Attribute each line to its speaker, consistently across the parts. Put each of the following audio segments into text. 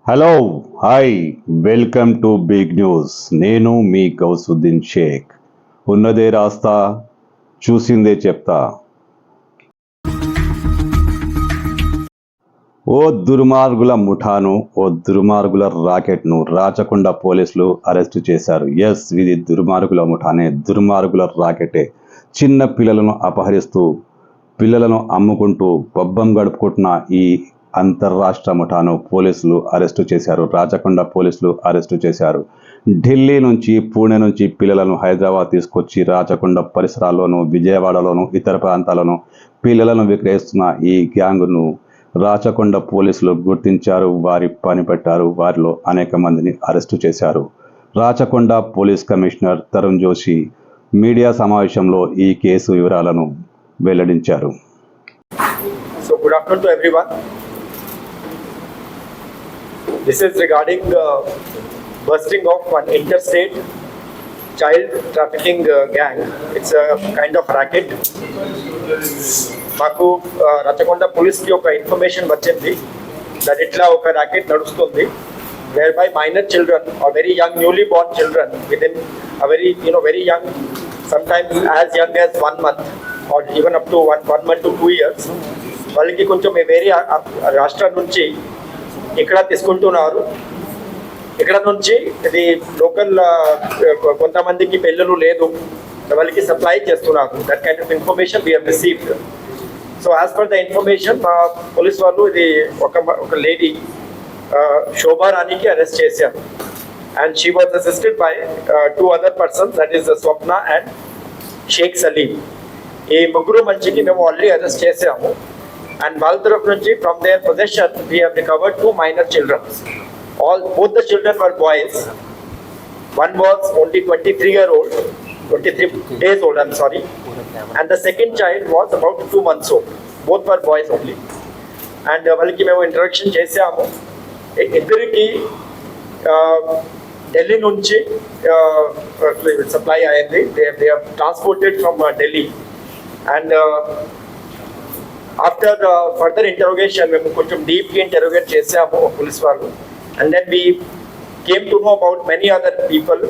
Speaker 1: Hello hi welcome to big news. నేను మీ గౌసుద్దీన్ షేక్. ఉన్నదే రాస్తా, చూసిందే చెప్తా. ఓ దుర్మార్గుల ముఠాను, ఓ దుర్మార్గుల రాకెట్ను రాచకొండ పోలీసులు అరెస్టు చేశారు. ఎస్, ఇది దుర్మార్గుల ముఠానే, దుర్మార్గుల రాకెటే. చిన్న పిల్లలను అపహరిస్తూ పిల్లలను అమ్ముకుంటూ పబ్బం గడుపుకుంటున్న ఈ అంతర్రాష్ట్ర ముఠాను పోలీసులు అరెస్టు చేశారు. రాచకొండ పోలీసులు అరెస్టు చేశారు. ఢిల్లీ నుంచి, పూణే నుంచి పిల్లలను హైదరాబాద్ తీసుకొచ్చి రాచకొండ పరిసరాల్లోనూ, విజయవాడలోను, ఇతర ప్రాంతాలను పిల్లలను విక్రయిస్తున్న ఈ గ్యాంగును రాచకొండ పోలీసులు గుర్తించారు. వారి పని పెట్టారు. వారిలో అనేక మందిని అరెస్టు చేశారు. Rachakonda police commissioner Tarun Joshi media సమావేశంలో ఈ కేసు వివరాలను వెల్లడించారు.
Speaker 2: So good afternoon to everyone. This is regarding bursting of one interstate child trafficking gang. It's a kind of racket. మాకు రచకొండ పోలీస్కి ఒక ఇన్ఫర్మేషన్ వచ్చింది దట్ ఇట్లా ఒక ర్యాకెట్ నడుస్తుంది where by minor children are very young newly born children with in very very young sometimes as young as 1 month or even up to 1 month to 2 years వాళ్ళకి కొంచెం వేరే రాష్ట్రం నుంచి ఇక్కడ తీసుకుంటున్నారు. ఇక్కడ నుంచి ఇది లోకల్ కొంతమందికి పెళ్ళలు లేదు, వాళ్ళకి సప్లై చేస్తున్నారు. That kind of information we have received. So as per the information మా పోలీస్ వాళ్ళు ఇది ఒక లేడీ శోభా రాణికి అరెస్ట్ చేశారు. And she was assisted by 2 other persons, that is Swapna and Sheikh Saleem. ఈ ముగ్గురు మంచికి మేము ఆల్రెడీ అరెస్ట్ చేసాము. And వాళ్ళ తరఫు నుంచి from their possession we have recovered 2 minor children. Both the children were boys. One was only 23 days old, I'm sorry, and the second child was about 2 months old. Both were boys only. And వాళ్ళకి మేము introduction చేసాము. ఇద్దరికి ఢిల్లీ నుంచి supply అయింది. they have transported from Delhi. And after further interrogation మేము కొంచెం డీప్గా interrogate చేసాము పోలీస్ వాళ్ళు. And then we came to know about many other people.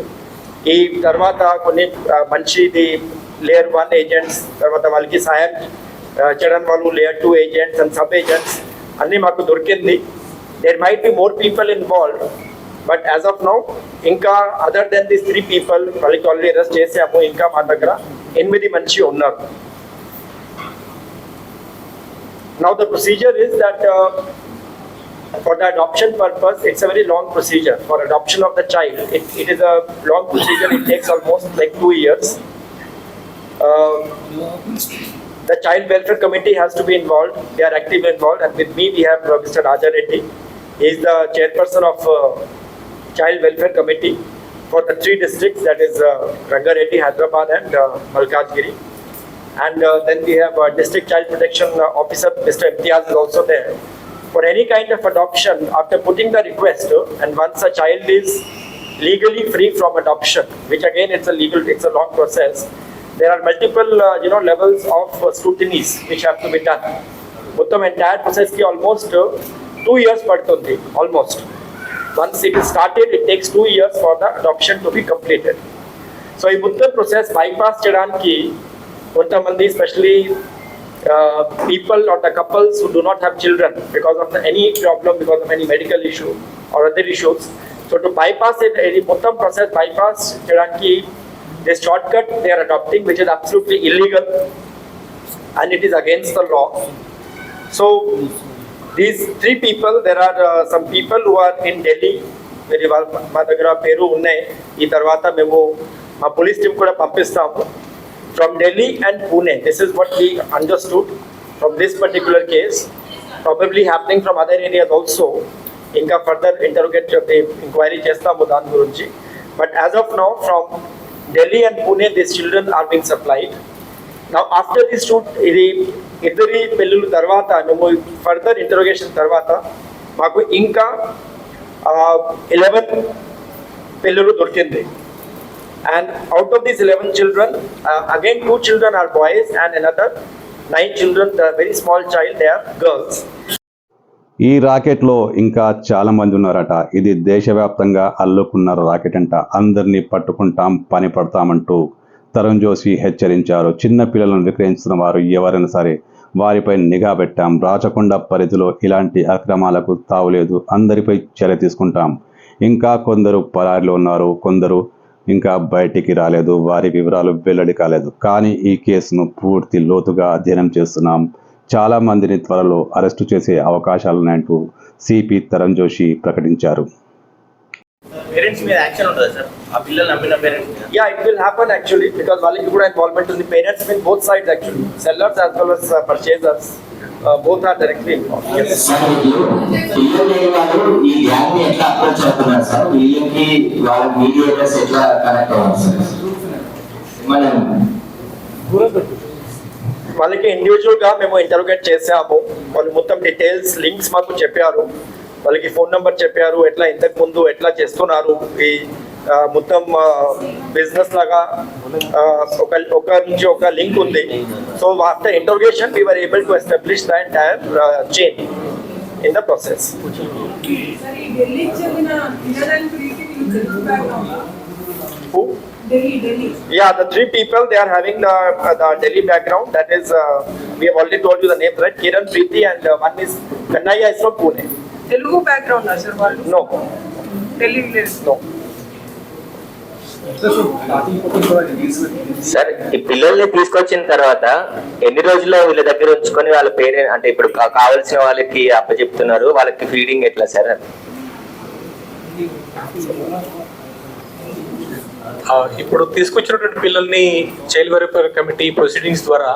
Speaker 2: ఈ తర్వాత కొన్ని మంచిది లేయర్ 1 ఏజెంట్స్, తర్వాత వాళ్ళకి సాయం చేయడం వాళ్ళు layer 2 agents and sub agents అన్నీ మాకు దొరికింది. There might be more people involved, but as of now ఇంకా అదర్ దెన్ దిస్ 3 people వాళ్ళకి ఆల్రెడీ అరెస్ట్ చేసాము. ఇంకా మా దగ్గర 8 మంచి ఉన్నారు. Now the procedure is that for the adoption purpose, it's a very long procedure. For adoption of the child, it is a long procedure. It takes almost like 2 years. The Child Welfare Committee has to be involved. They are actively involved. And with me, we have Mr. Raja Reddy. He is the chairperson of Child Welfare Committee for the 3 districts, that is Rangareddy, Hyderabad and Malkajgiri. And then we have District Child Protection Officer, Mr. Imtiaz is also there. For any kind of adoption, after putting the request, and once a child is legally free from adoption, which again it's a long process, there are multiple levels of scrutinies which have to be done. Muttam entire process ki almost 2 years padtundi, almost. Once it is started, it takes 2 years for the adoption to be completed. So in muttam process bypass chedaniki kontamandi, especially people or the couples who do not have children because of any problem, because of any medical issue or other issues. So to bypass it, any muttam process bypass chedaniki, this shortcut they are adopting, which is absolutely illegal and it is against the law. So these 3 people, there are some people who are in Delhi. Very well, మా దగ్గర పేరు ఉన్నాయి. ఈ తర్వాత మేము మా police team కూడా పంపిస్తాము. From Delhi and Pune, this is what we understood from this particular case, probably happening from other areas also. Inka further interrogate inquiry chestamu dan gurinchi. But as of now, from Delhi and Pune, these children are being supplied. Now after this shoot, idari pellulu tarvata, memu further interrogation tarvata, maku inka 11 pellulu dorkindi. And out of these 11 children, again 2 children are boys and another 9 children, the very small child, they are girls.
Speaker 1: ఈ రాకెట్లో ఇంకా చాలా మంది ఉన్నారట. ఇది దేశవ్యాప్తంగా అల్లుకున్న rocket అంట. అందరినీ పట్టుకుంటాం, పని పడతామంటూ తరుణ్ జోషి హెచ్చరించారు. చిన్న పిల్లలను విక్రయిస్తున్న వారు ఎవరైనా సరే వారిపై నిఘా పెట్టాం. రాచకొండ పరిధిలో ఇలాంటి అక్రమాలకు తావులేదు. అందరిపై చర్య తీసుకుంటాం. ఇంకా కొందరు పరారీలో ఉన్నారు. కొందరు ఇంకా బయటికి రాలేదు. వారి వివరాలు వెల్లడి కాలేదు. కానీ ఈ కేసును పూర్తి లోతుగా అధ్యయనం చేస్తున్నాం. చాలా మందిని త్వరలో అరెస్టు చేసే అవకాశాలున్నాయంటూ సిపి తరుణ్ జోషి ప్రకటించారు.
Speaker 3: పేరెంట్స్ మీద యాక్షన్ ఉంటుందా సార్? ఆ పిల్లలు నమ్మిన పేరెంట్స్ మీద?
Speaker 2: Yeah, it will happen actually because వాళ్ళకి కూడా involvement ఉంది. Parents mean both sides actually. Sellers as well as purchasers. Both are directly involved. Yes.
Speaker 4: పిల్లలు వాళ్ళు ఈ గ్యాంగ్ ని ఎట్లా అప్రోచ్ అవుతున్నారు సార్? వీళ్ళకి వాళ్ళ మీడియేటర్స్ ఎట్లా కనెక్ట్ అవ్వాలి సార్? మనం
Speaker 2: వాళ్ళకి ఇండివిజువల్ గా మేము ఇంటరోగేట్ చేసాము. వాళ్ళు మొత్తం డీటెయిల్స్ లింక్స్ మాకు చెప్పారు. వాళ్ళకి ఫోన్ నెంబర్ చెప్పారు. ఎట్లా ఇంతకు ముందు ఎట్లా చేస్తున్నారు ఈ మొత్తం బిజినెస్ లాగా ఒక నుంచి ఒక లింక్ ఉంది. So after interrogation we were able to establish the entire chain in the process. Who?
Speaker 5: Delhi.
Speaker 2: Yeah, the three people, they are having the Delhi background. That is, we have already told you the name, right? Kiran, Preeti, and one is Kannaya is from Pune.
Speaker 5: Telugu background, sir.
Speaker 2: No,
Speaker 5: Delhi village.
Speaker 2: no.
Speaker 3: Sir, ఈ పిల్లల్ని తీసుకొచ్చిన తర్వాత ఎన్ని రోజుల్లో వీళ్ళ దగ్గర ఉంచుకొని వాళ్ళ పేరెంట్ అంటే ఇప్పుడు కావాల్సిన వాళ్ళకి అప్పచెప్తున్నారు? వాళ్ళకి ఫీడింగ్ ఎట్లా సార్?
Speaker 6: ఇప్పుడు తీసుకొచ్చినటువంటి పిల్లల్ని చైల్డ్ వెల్ఫేర్ కమిటీ ప్రొసీడింగ్స్ ద్వారా